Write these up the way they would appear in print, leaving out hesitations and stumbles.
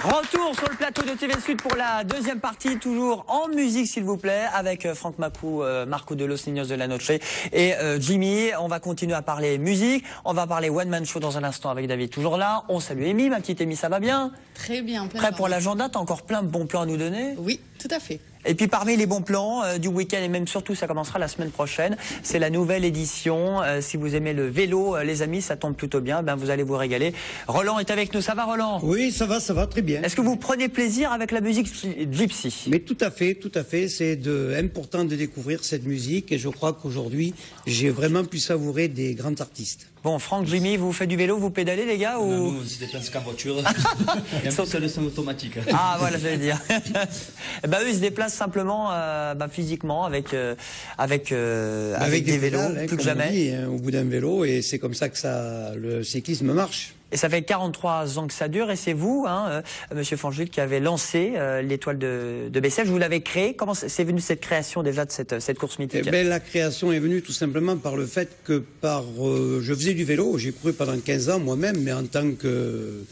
Retour sur le plateau de TV Sud pour la deuxième partie, toujours en musique s'il vous plaît, avec Franck Macou, Marco de Los Niños de la Noche et Jimmy. On va continuer à parler musique, on va parler One Man Show dans un instant avec David toujours là. On salue Amy, ma petite Amy, ça va bien? Très bien. Prêt pour l'agenda? T'as encore plein de bons plans à nous donner? Oui, tout à fait. Et puis parmi les bons plans du week-end, et même surtout ça commencera la semaine prochaine, c'est la nouvelle édition. Si vous aimez le vélo, les amis, ça tombe plutôt bien, ben vous allez vous régaler. Roland est avec nous, ça va Roland? Oui, ça va très bien. Est-ce que vous prenez plaisir avec la musique gypsy? Mais tout à fait, c'est important de découvrir cette musique et je crois qu'aujourd'hui, j'ai vraiment pu savourer des grands artistes. Bon, Franck, Jimmy, vous faites du vélo, vous pédalez les gars ou... Non, nous, on se déplace qu'en voiture. Et en plus, c'est le son automatique. Ah, voilà, j'allais dire. Bah, eux, ils se déplacent simplement, physiquement, avec des vélos, pédales, plus que jamais. Dit, au bout d'un vélo, et c'est comme ça que le cyclisme marche. Et ça fait 43 ans que ça dure, et c'est vous, Monsieur Fanjul, qui avez lancé l'étoile de Bessèges. Vous l'avez créée. Comment c'est venu cette création déjà de cette course mythique? Eh ben, la création est venue tout simplement par le fait que je faisais du vélo. J'ai couru pendant 15 ans moi-même, mais en tant que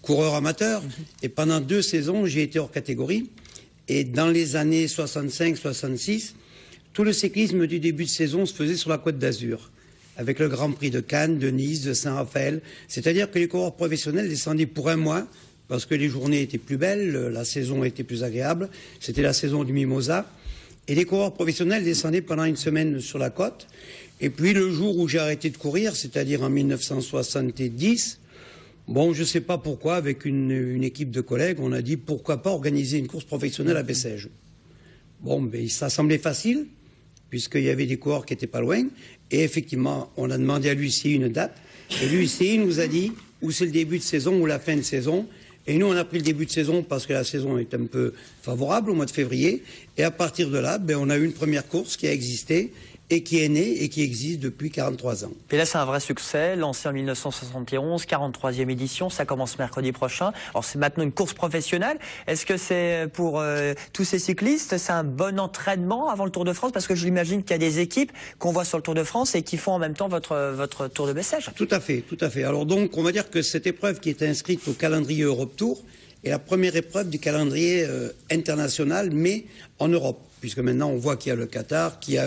coureur amateur. Et pendant 2 saisons, j'ai été hors catégorie. Et dans les années 65-66, tout le cyclisme du début de saison se faisait sur la Côte d'Azur, avec le Grand Prix de Cannes, de Nice, de Saint-Raphaël. C'est-à-dire que les coureurs professionnels descendaient pour un mois, parce que les journées étaient plus belles, la saison était plus agréable. C'était la saison du Mimosa. Et les coureurs professionnels descendaient pendant 1 semaine sur la côte. Et puis le jour où j'ai arrêté de courir, c'est-à-dire en 1970, bon, je ne sais pas pourquoi, avec une équipe de collègues, on a dit pourquoi pas organiser une course professionnelle à Bessèges. Bon, ben, ça semblait facile, puisqu'il y avait des coureurs qui n'étaient pas loin. Et effectivement, on a demandé à l'UCI une date. Et l'UCI nous a dit où c'est le début de saison ou la fin de saison. Et nous, on a pris le début de saison parce que la saison est un peu favorable au mois de février. Et à partir de là, ben, on a eu une première course qui a existé et qui est née et qui existe depuis 43 ans. Et là, c'est un vrai succès, lancé en 1971, 43e édition, ça commence mercredi prochain. Alors, c'est maintenant une course professionnelle. Est-ce que c'est pour tous ces cyclistes, c'est un bon entraînement avant le Tour de France? Parce que je l'imagine qu'il y a des équipes qu'on voit sur le Tour de France et qui font en même temps votre Tour de Bessèges. Tout à fait, tout à fait. Alors donc, on va dire que cette épreuve qui est inscrite au calendrier Europe Tour est la première épreuve du calendrier international, mais en Europe. Puisque maintenant, on voit qu'il y a le Qatar, qu'il y a...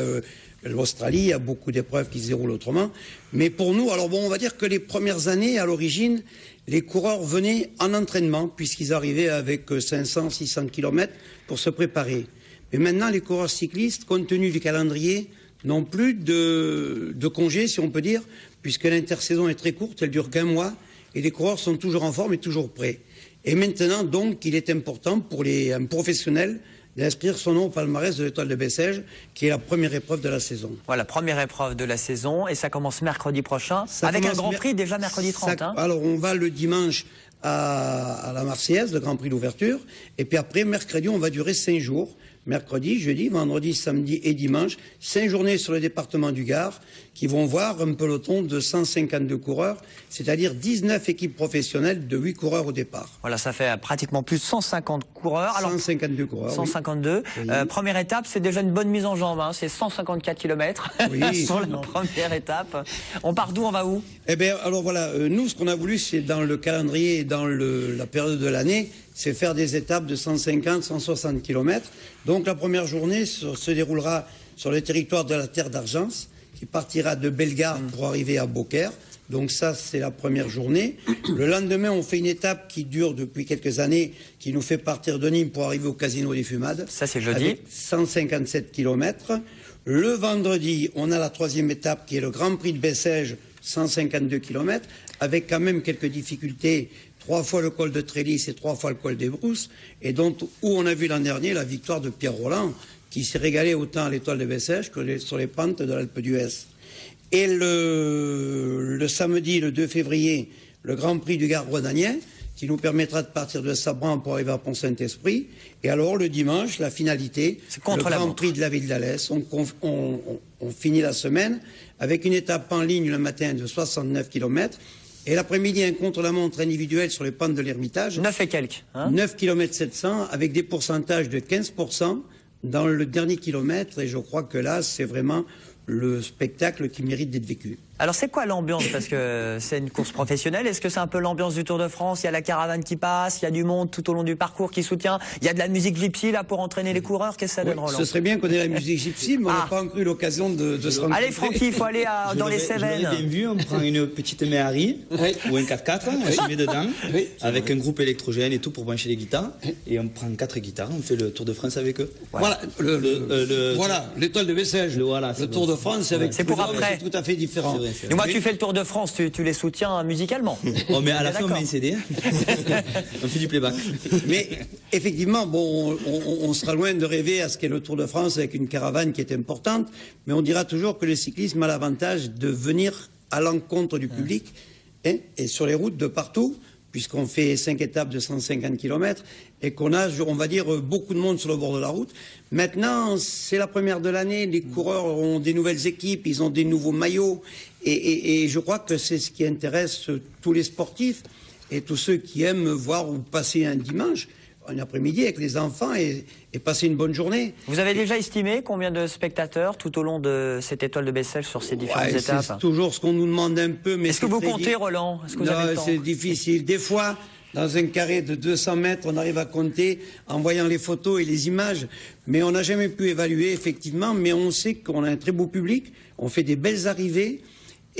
l'Australie, il y a beaucoup d'épreuves qui se déroulent autrement. Mais pour nous, alors bon, on va dire que les premières années, à l'origine, les coureurs venaient en entraînement, puisqu'ils arrivaient avec 500, 600 km pour se préparer. Mais maintenant, les coureurs cyclistes, compte tenu du calendrier, n'ont plus de congés, si on peut dire, puisque l'intersaison est très courte, elle dure qu'1 mois, et les coureurs sont toujours en forme et toujours prêts. Et maintenant, donc, il est important pour un professionnel d'inscrire son nom au palmarès de l'étoile de Bessèges, qui est la première épreuve de la saison. Voilà, première épreuve de la saison, et ça commence mercredi prochain, avec un Grand Prix déjà mercredi 30. Alors on va le dimanche à la Marseillaise, le Grand Prix d'ouverture, et puis après, mercredi, on va durer 5 jours. Mercredi, jeudi, vendredi, samedi et dimanche, 5 journées sur le département du Gard, qui vont voir un peloton de 152 coureurs, c'est-à-dire 19 équipes professionnelles de 8 coureurs au départ. Voilà, ça fait pratiquement plus de 150 coureurs. Alors, 152 coureurs, 152. Oui. Première étape, c'est déjà une bonne mise en jambe, hein. C'est 154 km oui, sur la première étape. On part d'où, on va où? Eh bien, alors voilà, nous, ce qu'on a voulu, c'est dans le calendrier et dans la période de l'année, c'est faire des étapes de 150, 160 km. Donc la première journée se déroulera sur le territoire de la Terre d'Argence, qui partira de Bellegarde pour arriver à Beaucaire. Donc ça, c'est la première journée. Le lendemain, on fait une étape qui dure depuis quelques années, qui nous fait partir de Nîmes pour arriver au Casino des Fumades. Ça, c'est jeudi. Avec 157 km. Le vendredi, on a la 3e étape, qui est le Grand Prix de Bessèges, 152 km, avec quand même quelques difficultés. 3 fois le col de Trélis et 3 fois le col des Brousses, et donc où on a vu l'an dernier la victoire de Pierre Roland, qui s'est régalé autant à l'étoile de Bessèges que sur les pentes de l'Alpe d'Huez. Et le samedi, le 2 février, le Grand Prix du Gard Rodanier, qui nous permettra de partir de Sabran pour arriver à Pont-Saint-Esprit. Et alors, le dimanche, la finalité, le Grand Prix de la ville d'Alès. On finit la semaine avec une étape en ligne le matin de 69 km. Et l'après-midi, un contre-la-montre individuel sur les pentes de l'Ermitage. 9 et quelques. Hein 9 km 700 avec des pourcentages de 15% dans le dernier kilomètre. Et je crois que là, c'est vraiment le spectacle qui mérite d'être vécu. Alors c'est quoi l'ambiance? Parce que c'est une course professionnelle. Est-ce que c'est un peu l'ambiance du Tour de France? Il y a la caravane qui passe, il y a du monde tout au long du parcours qui soutient. Il y a de la musique gypsy là pour entraîner les coureurs. Qu'est-ce que ça donne, Roland? Ce serait bien qu'on ait la musique gypsy, mais on n'a pas encore eu l'occasion de se rencontrer. Allez Francky, il faut aller dans les Cévennes. Je l'aurais bien vu, on prend une petite Méhari ou un 4x4, on met dedans, avec un groupe électrogène et tout pour brancher les guitares. Et on prend 4 guitares, on fait le Tour de France avec eux. Voilà, voilà l'étoile de Bessèges. Le Tour de France, c'est pour après. C'est tout à fait différent. Et moi, tu fais le Tour de France, tu les soutiens musicalement. Oh, mais à la fin, on met un CD. On fait du playback. Mais effectivement, bon, on sera loin de rêver à ce qu'est le Tour de France avec une caravane qui est importante, mais on dira toujours que le cyclisme a l'avantage de venir à l'encontre du public et sur les routes de partout, puisqu'on fait 5 étapes de 150 km et qu'on a, on va dire, beaucoup de monde sur le bord de la route. Maintenant, c'est la première de l'année, les coureurs ont des nouvelles équipes, ils ont des nouveaux maillots et je crois que c'est ce qui intéresse tous les sportifs et tous ceux qui aiment voir ou passer un dimanche, un après-midi avec les enfants et passer une bonne journée. Vous avez déjà estimé combien de spectateurs tout au long de cette étoile de Bessèges sur ces différentes étapes? C'est toujours ce qu'on nous demande un peu. Mais est-ce que vous comptez, Roland? Est-ce que vous avez le temps? C'est difficile. Des fois, dans un carré de 200 mètres, on arrive à compter en voyant les photos et les images, mais on n'a jamais pu évaluer, effectivement, mais on sait qu'on a un très beau public, on fait des belles arrivées,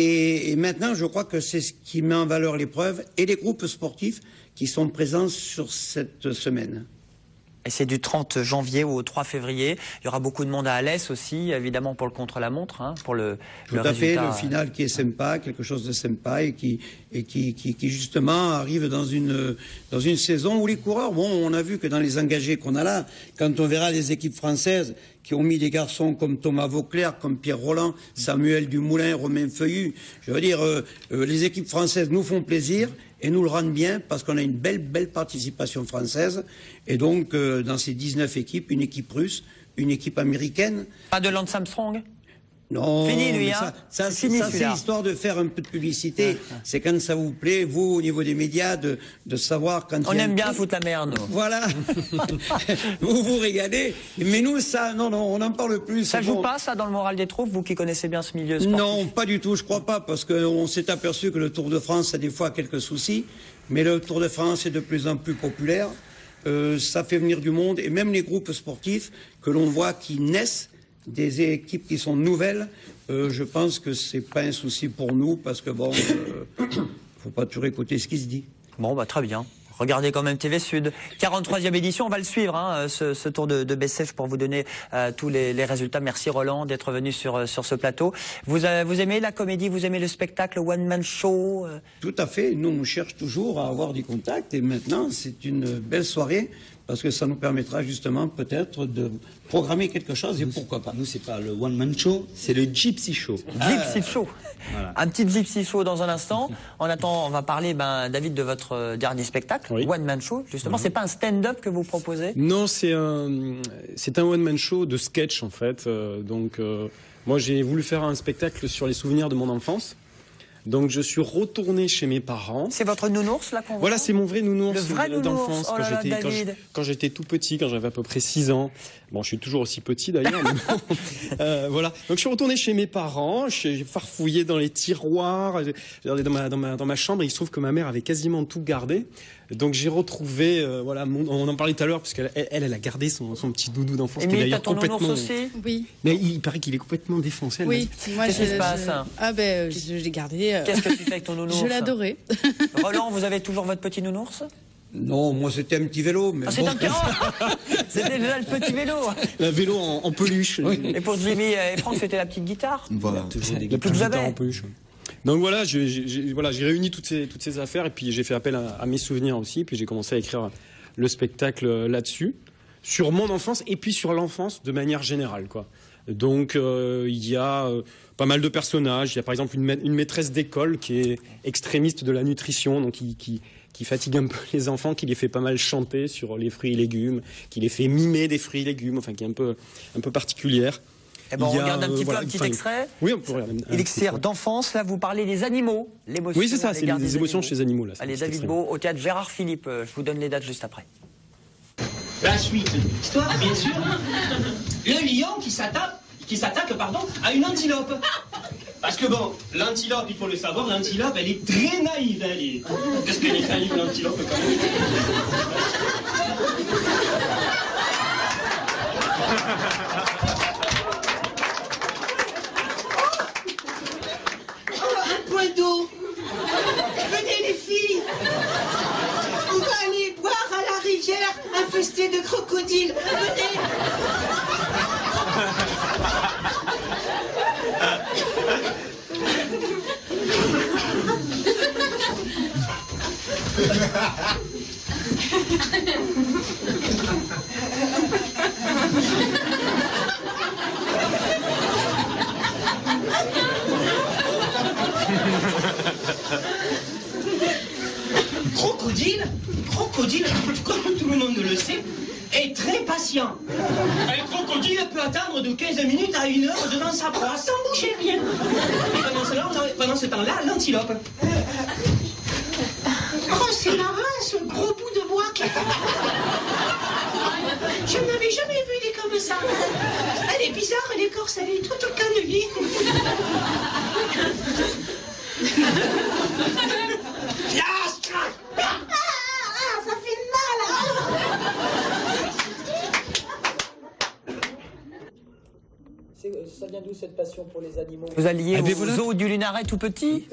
et maintenant, je crois que c'est ce qui met en valeur l'épreuve et les groupes sportifs qui sont présents sur cette semaine. Et c'est du 30 janvier au 3 février. Il y aura beaucoup de monde à Alès aussi, évidemment, pour le contre-la-montre, hein, pour le résultat. Tout à fait, le final qui est sympa, quelque chose de sympa et qui justement arrive dans une saison où les coureurs, bon, on a vu que dans les engagés qu'on a là, quand on verra les équipes françaises qui ont mis des garçons comme Thomas Vauclair, comme Pierre Roland, Samuel Dumoulin, Romain Feuillu, je veux dire, les équipes françaises nous font plaisir et nous le rendent bien parce qu'on a une belle participation française. Et donc, dans ces 19 équipes, une équipe russe, une équipe américaine. Pas de Lance Armstrong? Non, fini lui, hein. Ça c'est histoire de faire un peu de publicité. C'est quand ça vous plaît, vous, au niveau des médias, de savoir quand... On aime bien foutre la merde, nous. Voilà. Vous vous régalez. Mais nous, ça, non, on n'en parle plus. Ça joue pas, ça, dans le moral des troupes, vous qui connaissez bien ce milieu sportif? Non, pas du tout, je crois pas, parce qu'on s'est aperçu que le Tour de France a des fois quelques soucis, mais le Tour de France est de plus en plus populaire. Ça fait venir du monde, et même les groupes sportifs que l'on voit qui naissent, des équipes qui sont nouvelles, je pense que c'est pas un souci pour nous parce que bon, faut pas toujours écouter ce qui se dit. Bon, bah très bien. Regardez quand même TV Sud. 43e édition, on va le suivre, hein, ce tour de Bessèges pour vous donner tous les résultats. Merci Roland d'être venu sur ce plateau. Vous aimez la comédie, vous aimez le spectacle, one man show? Tout à fait. Nous, on cherche toujours à avoir des contacts et maintenant, c'est une belle soirée. Parce que ça nous permettra justement peut-être de programmer quelque chose et pourquoi pas. Nous, c'est pas le one-man show, c'est le gypsy show. Gypsy show. Voilà. Un petit gypsy show dans un instant. En attendant, on va parler, David, de votre dernier spectacle, one-man show. Justement, c'est pas un stand-up que vous proposez? Non, c'est un one-man show de sketch en fait. Moi, j'ai voulu faire un spectacle sur les souvenirs de mon enfance. Donc je suis retourné chez mes parents. C'est votre nounours là qu'on voit? Voilà, c'est mon vrai nounours. Le vrai nounours d'enfance quand j'étais tout petit, quand j'avais à peu près 6 ans. Bon, je suis toujours aussi petit d'ailleurs. Mais bon. Voilà. Donc je suis retourné chez mes parents, j'ai farfouillé dans les tiroirs, j'ai regardé dans ma chambre et il se trouve que ma mère avait quasiment tout gardé. Donc j'ai retrouvé, voilà, on en parlait tout à l'heure parce qu'elle elle a gardé son petit doudou d'enfance. Et t'as ton nounours aussi? Oui. Mais il paraît qu'il est complètement défoncé. Oui. Moi, qu'est-ce qui se passe? Ah ben, je l'ai gardé. Qu'est-ce que tu fais avec ton nounours? Je l'adorais. Roland, vous avez toujours votre petit nounours? Non, moi c'était un petit vélo. Mais c'est un petit c'était déjà le petit vélo. Un vélo en peluche. Oui. Et pour Jimmy et Franck, c'était la petite guitare. Voilà, toujours des guitares en peluche. Donc voilà, j'ai réuni toutes ces affaires et puis j'ai fait appel à mes souvenirs aussi. Puis j'ai commencé à écrire le spectacle là-dessus, sur mon enfance et puis sur l'enfance de manière générale, quoi. Donc il y a pas mal de personnages. Il y a par exemple une maîtresse d'école qui est extrémiste de la nutrition, donc qui fatigue un peu les enfants, qui les fait pas mal chanter sur les fruits et légumes, qui les fait mimer des fruits et légumes, enfin qui est un peu particulière. Eh ben, on regarde un petit peu un petit extrait. Oui, on peut regarder. Élixir d'enfance, là vous parlez des animaux, l'émotion. Oui, c'est ça, c'est les émotions chez les animaux. Là, allez, David Beau, au théâtre Gérard Philippe, je vous donne les dates juste après. La suite de l'histoire, bien sûr. Le lion qui s'attaque à une antilope. Parce que bon, l'antilope, il faut le savoir, l'antilope, elle est très naïve. Qu'est-ce qu'elle est naïve, l'antilope, quand même. Un point d'eau. Venez les filles. On va aller boire à la rivière infestée de crocodiles. Venez. Crocodile, comme tout le monde le sait, est très patient. Un crocodile peut attendre de 15 minutes à 1 heure devant sa proie sans bouger rien. Et pendant ce temps-là, l'antilope. Oh, c'est marrant, ce gros bout de bois qui fait... Je n'avais jamais vu des comme ça. Elle est bizarre, l'écorce, elle est toute cannelée. Ça fait mal. Ça vient d'où cette passion pour les animaux? Vous alliez au zoo du Lunaret tout petit?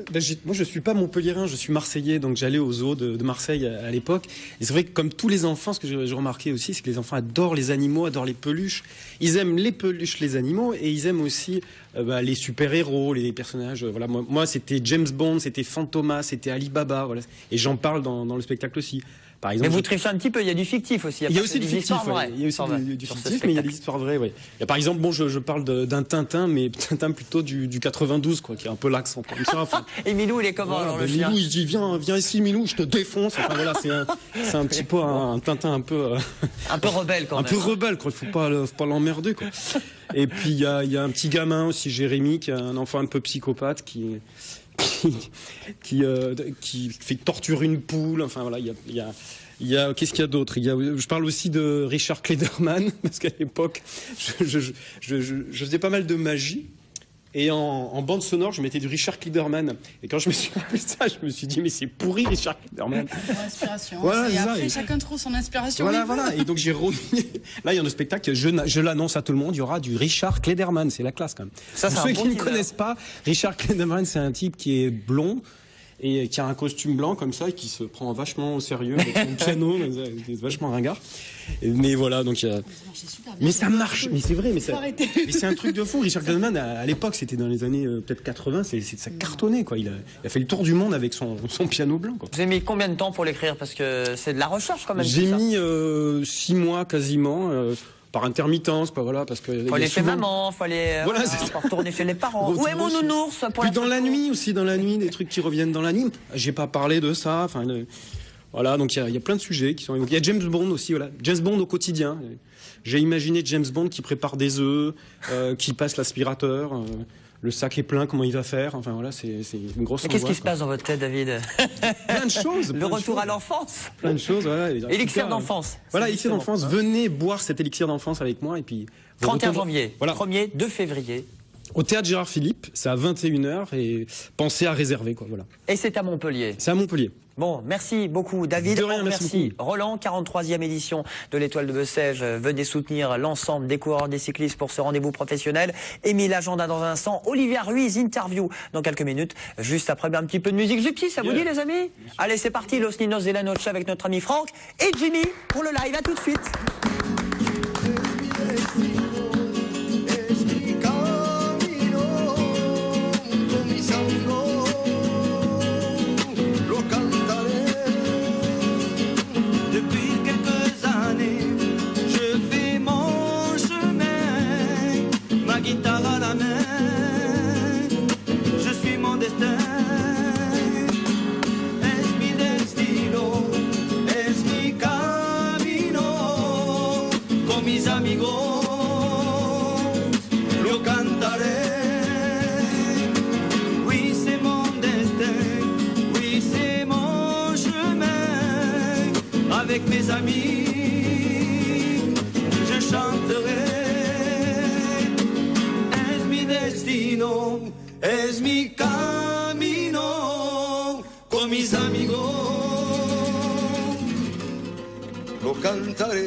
Moi, je suis pas montpelliérain, je suis marseillais, donc j'allais au zoo de Marseille à l'époque. Et c'est vrai que comme tous les enfants, ce que j'ai remarqué aussi, c'est que les enfants adorent les animaux, adorent les peluches. Ils aiment les peluches, les animaux, et ils aiment aussi les super-héros, les personnages. Voilà, moi, c'était James Bond, c'était Fantomas, c'était Ali Baba, voilà. Et j'en parle dans le spectacle aussi. Par exemple, mais vous trichez un petit peu, il y a du fictif aussi. Il y a aussi du fictif, il y a aussi du fictif, mais il y a des histoires vraies. Ouais. Il y a par exemple, je parle d'un Tintin, mais Tintin plutôt du 92, quoi, qui est un peu l'accent. Enfin, et Milou, il est comment dans le chien? Milou, il dit viens ici, Milou, je te défonce. Enfin voilà, c'est un petit peu un Tintin un peu un peu rebelle quand même. Un peu rebelle, quoi. Il faut pas l'emmerder, quoi. Et puis il y a un petit gamin aussi, Jérémy, qui est un enfant un peu psychopathe, qui fait torturer une poule. Enfin voilà, il y a qu'est-ce qu'il y a d'autre? Je parle aussi de Richard Klederman, parce qu'à l'époque, je faisais pas mal de magie. Et en bande sonore, je mettais du Richard Klederman. Et quand je me suis rappelé ça, je me suis dit, mais c'est pourri, Richard Klederman. Inspiration. Voilà, et après, chacun trouve son inspiration. Voilà. Et donc, j'ai remis. Là, il y a un spectacle, je l'annonce à tout le monde, il y aura du Richard Klederman. C'est la classe, quand même. Ça, pour ceux qui ne connaissent pas, Richard Klederman, c'est un type qui est blond et qui a un costume blanc comme ça et qui se prend vachement au sérieux avec son piano, qui est vachement ringard. Mais voilà, donc il y a... Mais ça marche, mais c'est vrai, mais c'est un truc de fou. Richard Klederman, à l'époque, c'était dans les années peut-être 80, ça cartonnait, quoi. Il a fait le tour du monde avec son piano blanc, quoi. Vous avez mis combien de temps pour l'écrire? Parce que c'est de la recherche quand même. J'ai mis 6 mois quasiment. Par intermittence, quoi, voilà, parce que faut aller chez maman, faut aller retourner chez les parents. Où est mon nounours? Puis dans la nuit aussi, des trucs qui reviennent dans la nuit. J'ai pas parlé de ça. Enfin, voilà, donc il y a plein de sujets qui sont évoqués. Il y a James Bond aussi, voilà, James Bond au quotidien. J'ai imaginé James Bond qui prépare des œufs, qui passe l'aspirateur. Le sac est plein, comment il va faire? Enfin voilà, c'est une grosse. Mais qu'est-ce qui se passe dans votre tête, David? Plein de choses. Le retour à l'enfance. Plein de choses, voilà. Élixir d'enfance. Voilà, élixir d'enfance. Venez boire cet élixir d'enfance avec moi et puis. 31 janvier. Voilà. 1er, 2 février. Au théâtre Gérard Philippe, c'est à 21h et pensez à réserver, quoi, voilà. Et c'est à Montpellier. C'est à Montpellier. Bon, merci beaucoup David. De rien, merci beaucoup. Roland, 43e édition de l'Étoile de Bessèges. Venez soutenir l'ensemble des coureurs, des cyclistes pour ce rendez-vous professionnel. Émile Agenda dans un instant. Olivia Ruiz, interview dans quelques minutes. Juste après, un petit peu de musique gypsy, ça vous dit les amis? Allez, c'est parti, Los Ninos de la Noche avec notre ami Franck et Jimmy pour le live. À tout de suite. main, je suis mon destin. Es mi destino, es mi camino. Con mis amigos lo cantaré. Oui, c'est mon destin, oui, c'est mon chemin. Avec mes amis, je chanterai. Es mi destino, es mi camino. Con mis amigos lo cantaré.